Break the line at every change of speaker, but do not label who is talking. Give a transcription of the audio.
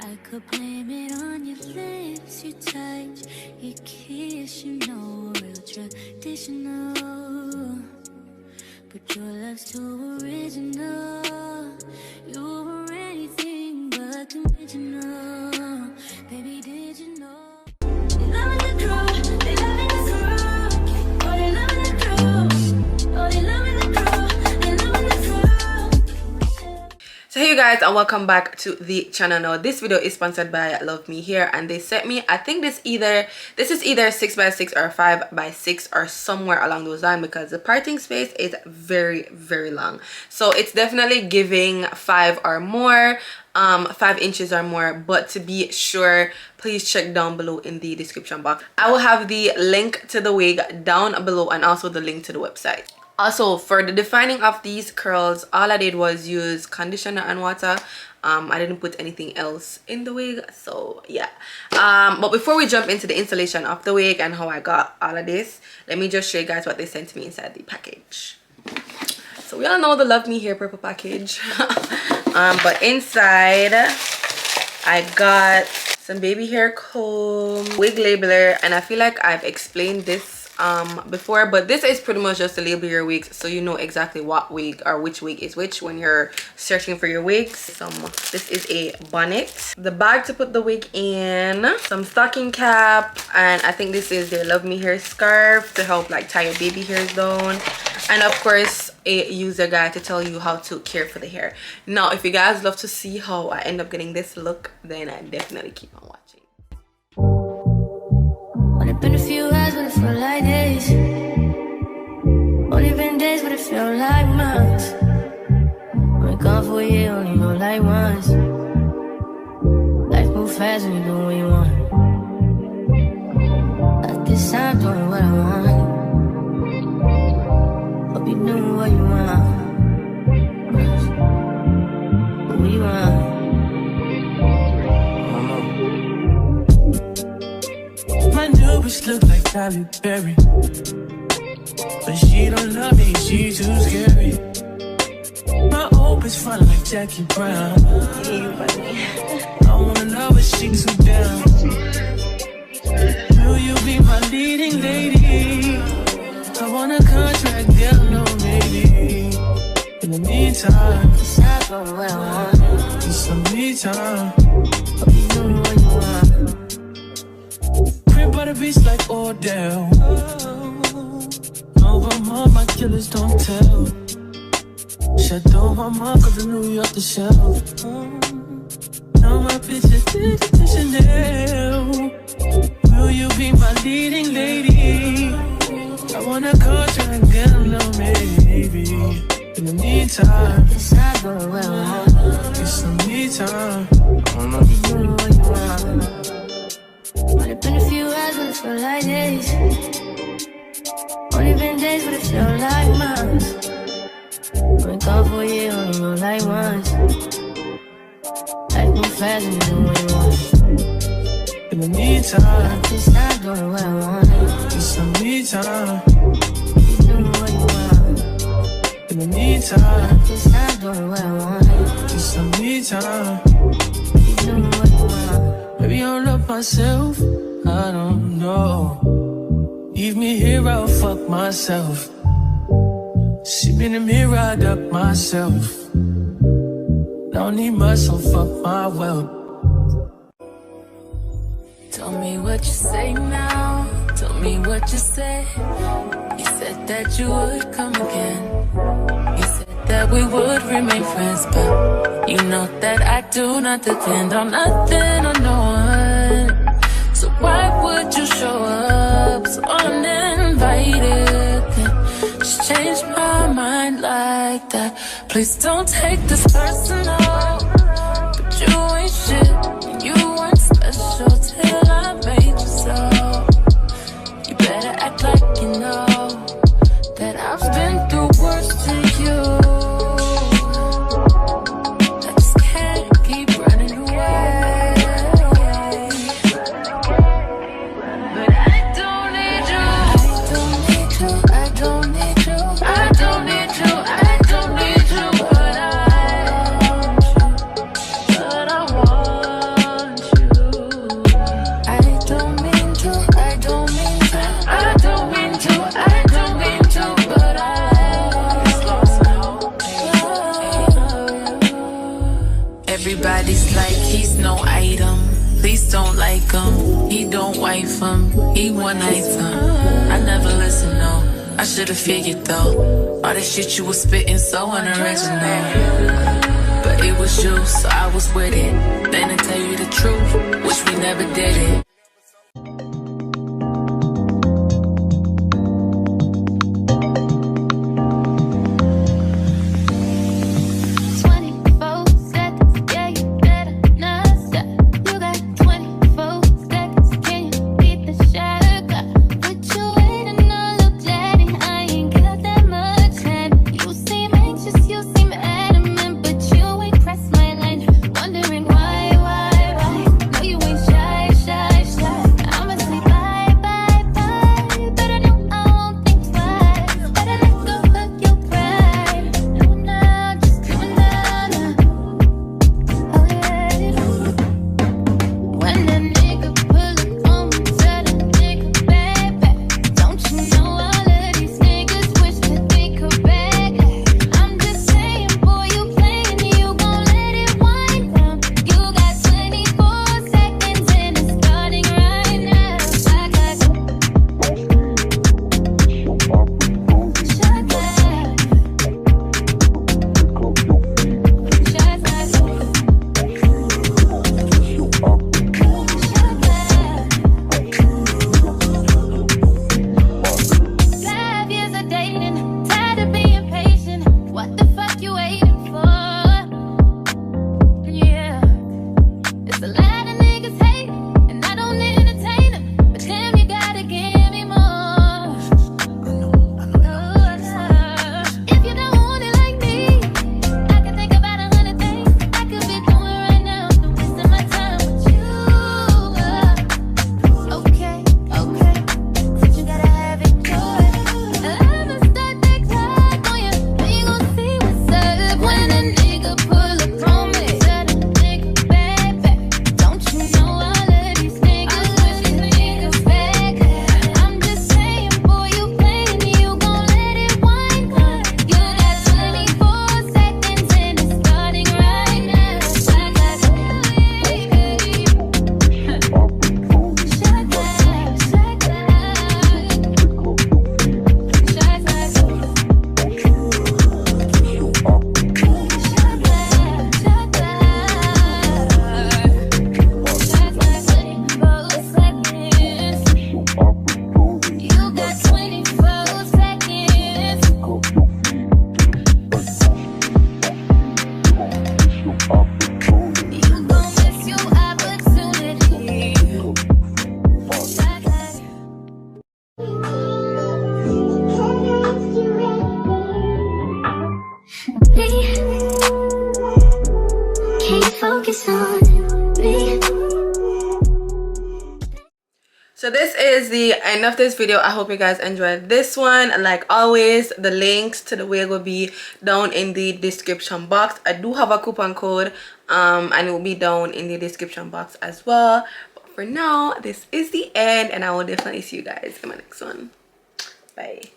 I could blame it on your lips, your touch, your kiss, you know, real traditional. But your love's too original. You were anything but conventional. Baby, did you know? They loving the crew, they loving the crew. Oh, they loving the crew. Oh, they loving the crew, they loving the crew.
So hey you guys, and welcome back to the channel. Now this video is sponsored by Luvme here, and they sent me, I think this is either 6x6 or 5x6 or somewhere along those lines, because the parting space is very long. So it's definitely giving 5 or more, 5 inches or more, but to be sure, please check down below in the description box. I will have the link to the wig down below and also the link to the website. Also, for the defining of these curls, all I did was use conditioner and water. I didn't put anything else in the wig, so yeah. But before we jump into the installation of the wig and how I got all of this, let me just show you guys what they sent to me inside the package. So we all know the Love Me Hair purple package. But inside I got some baby hair comb, wig labeler, and I feel like I've explained this before, but this is pretty much just to label your wigs so you know exactly what wig or which wig is which when you're searching for your wigs. This is a bonnet, the bag to put the wig in, some stocking cap, and I think this is their Love Me Hair scarf to help like tie your baby hairs down, and of course a user guide to tell you how to care for the hair. Now if you guys love to see how I end up getting this look, then I definitely keep on watching.
Only been a few hours, but it felt like days. Only been days, but it felt like months. Only gone for a year, only go like once. Life move fast when you do what you want. I guess I'm doing what I want. Hope you doing what you want. What you want.
My new bitch look like Halle Berry, but she don't love me, she too scary. My old bitch fun like Jackie Brown. I wanna know but she too down. Will you be my leading lady? I want a contract, girl, no maybe. In the meantime,
Decide for what I want.
need some me time.
Hope you doing what you want.
By the beach like Odell. Over my killers don't tell. Shut over my cause I New York the shelf. Now my bitches did the Chanel. Will you be my leading lady? I want a contract, girl, no maybe. In the meantime,
Decide for what I want.
get some me time.
Hope you doing what you want. Only been a few hours, but it felt like days. Only been days, but it felt like months. Only gone for a year, only go like once. Life move fast and you do what you want.
In the meantime,
Just not doing what I want.
get some me time.
You doing what you want.
In the meantime,
Just not doing what I want.
get some me time.
You doing what you want.
Maybe I don't love myself, I don't know. Leave me here, I'll fuck myself. See me in the mirror, I duck myself. Don't need much, so fuck my wealth.
Tell me what you say now. Tell me what you say. You said that you would come again. You said that we would remain friends, but you know that I do not depend on nothing or no one. So why would you show up so uninvited? Just change my mind like that. Please don't take this personal, but you ain't shit. You weren't special till I made you so. You better act like you know that I've been through worse to you. I just can't keep running away. But I don't need you. I don't need you. I don't need you. I don't need you. I don't need you. But I want you. But I want He's like he's no item. Please don't like him. He don't wife him. He one item. I never listen, no. I should've figured though. All that shit you was spitting so unoriginal. But it was you, so I was with it. Then to tell you the truth, wish we never did it.
So this is the end of this video. I hope you guys enjoyed this one. Like always, the links to the wig will be down in the description box. I do have a coupon code and it will be down in the description box as well. But for now, this is the end, and I will definitely see you guys in my next one. Bye.